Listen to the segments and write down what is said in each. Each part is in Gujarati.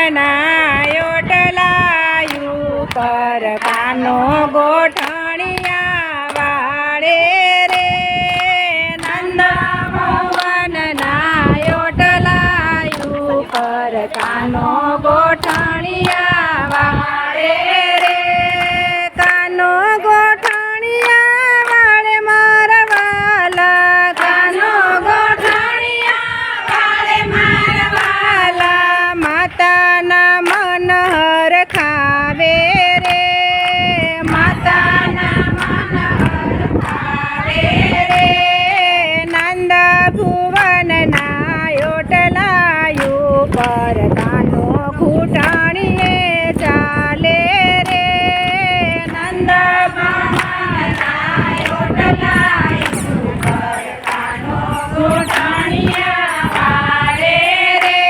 ભુવનના ઓટલાયું પર કાનો ગોઠણિયા વાળે રે નંદ ભુવનના ઓટલાયું પર કાનો ગોઠણિયા વાળે રે કાનો ગોઠણિયા વાળે મારા વાલા કાનો ગોઠણિયા વાળે મારા વાલા માતાના મન હર ખાવે રે માતાના મન હર ખાવે રે નંદ ભુવનના ઓટલાયું પર કાનો ઘૂંટણીએ ચાલે રે નંદ ભુવનના ઓટલાયું પર કાનો ઘૂંટણીએ વાળે રે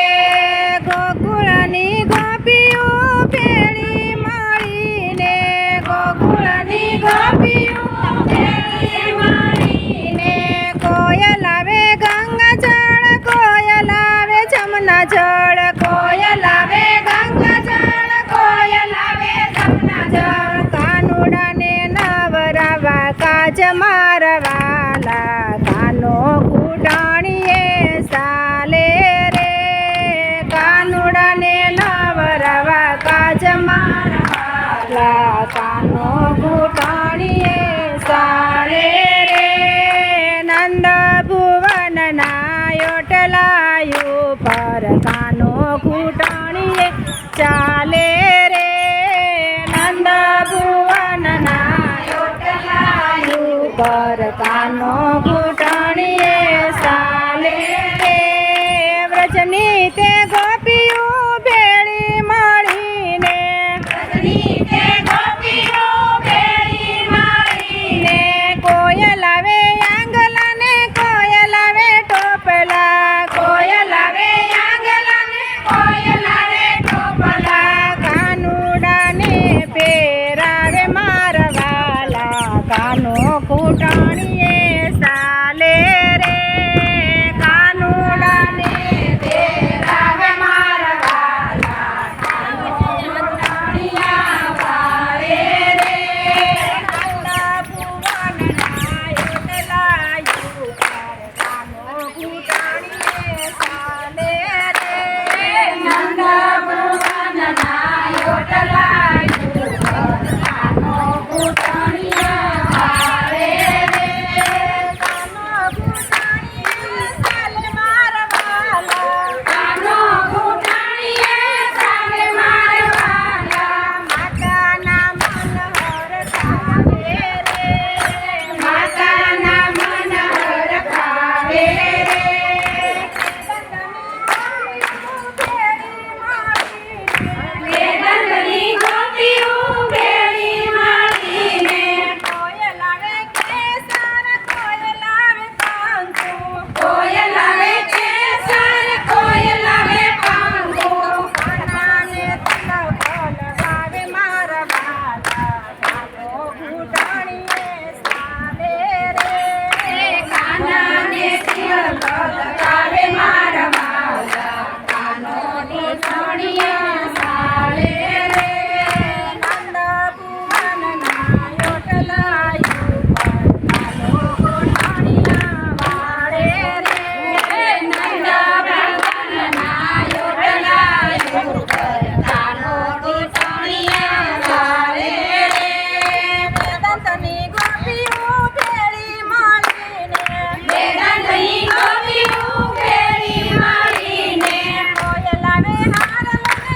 ગોકુળની ગોપીઓ ભેળી મળીને ગોકુળની ગોપીઓ ભેળી મળીને કોયલ આવે ગંગા જળ કોયલ આવે જમના જળ કોયલ આવે ગંગા જળ કોયલ આવે જમના જળ કાનુડાને નવરાવા કાજ મારવાલા કાનો ઘૂંટણીએ ચાલે રે કાનુડાને નવરાવા કાજ મારવાલા કાનો ઘૂંટણીએ ચાલે રે નંદ ભુવનના ઓટલાયું પર કાનો ઘૂંટણીએ ચાલે રે નંદ ભુવનના ઓટલાયું પર કાનો ઘૂંટણીએ ચાલે રે વ્રજની તે ગોપીઓ ભેળી મળીને વ્રજની તે ગોપીઓ ભેળી મળીને કોયલ આવે આંગલાને કોયલ આવે ટોપલા કોયલ આવે આંગલાને કોયલ આવે ટોપલા કાનુડાને પેરાવે મારવાલા કાનો ઘૂંટણીએ ચાલે રે કાનુડાને પેરાવે મારવાલા કાનો ઘૂંટણીયા વાળે રે નંદ ભુવનના ઓટલાયું પર કાનો ઘૂંટણીએ ચાલે રે નંદ ભુવનના ઓટલાયું પર કાનો ઘૂંટણીયા વાળે રે કાનો ઘૂંટણીએ ચાલે મારવાલા કાનો ઘૂંટણીએ ચાલે મારવાલા માતાના મન હર ખાવે રે માતાના મન હર ખાવે રે વેદનની ગોપીઓ ભેળી મળીને કોયલ આવે કેસર કોયલ આવે પાંખો કોયલ આવે કેસર કોયલ આવે પાંખો કાનાને તિલક લગાવે મારા વાલા કાનો ઘૂંટણીએ ચાલે રે કાનાને તિલક લગાવે મારા વાલા કાનો ઘૂંટણીએ ચાલે રે નંદ ભુવનના ઓટલાયું પર કાનો ઘૂંટણીયા વાળે રે નંદ ભુવનના ઓટલાયું પર કાનો ઘૂંટણીયા વાળે રે વેદાંતની ગોપીઓ ભેળી મળીને વેદાંતની ગોપીઓ ભેળી મળીને કોયલ આવે હાર લઈને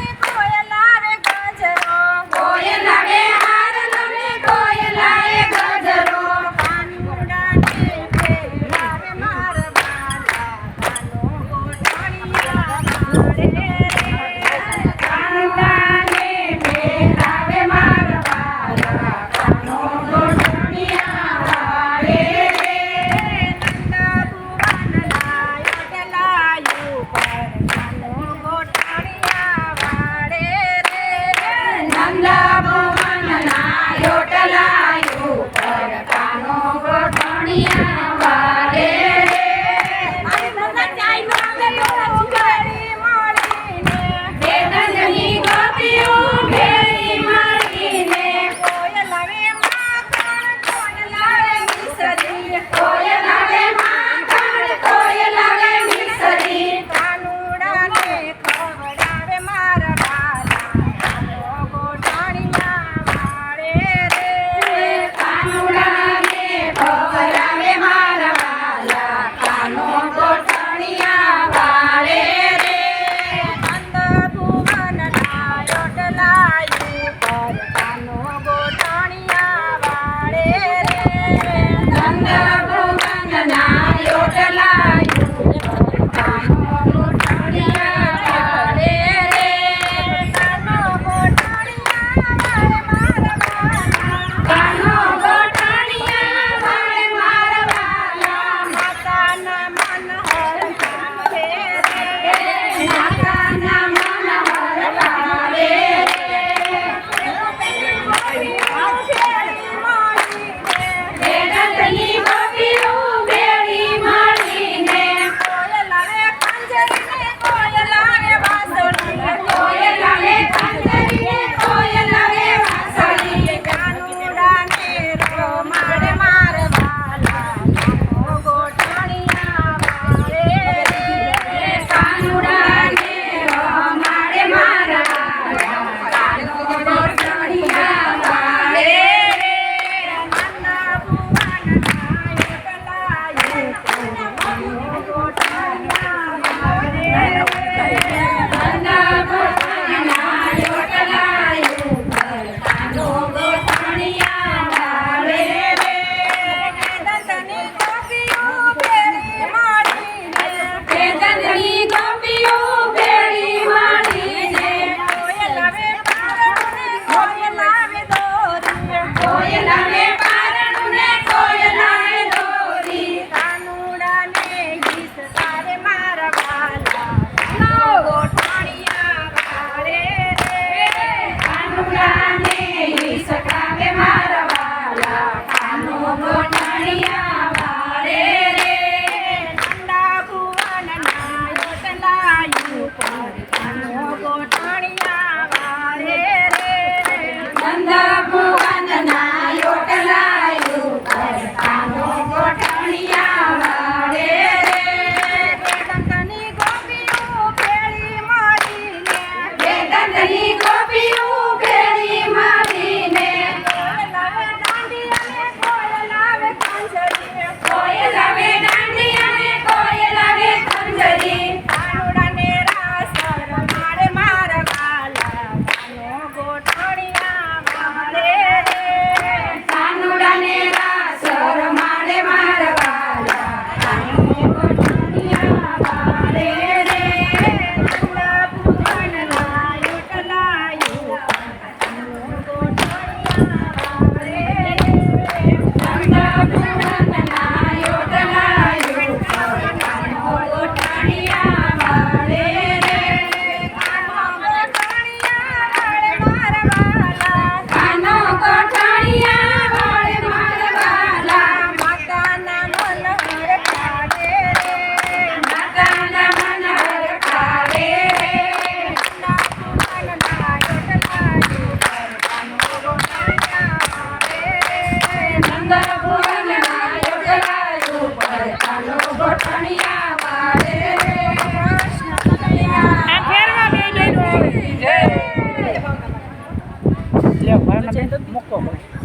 છે તો મૂકો પડે.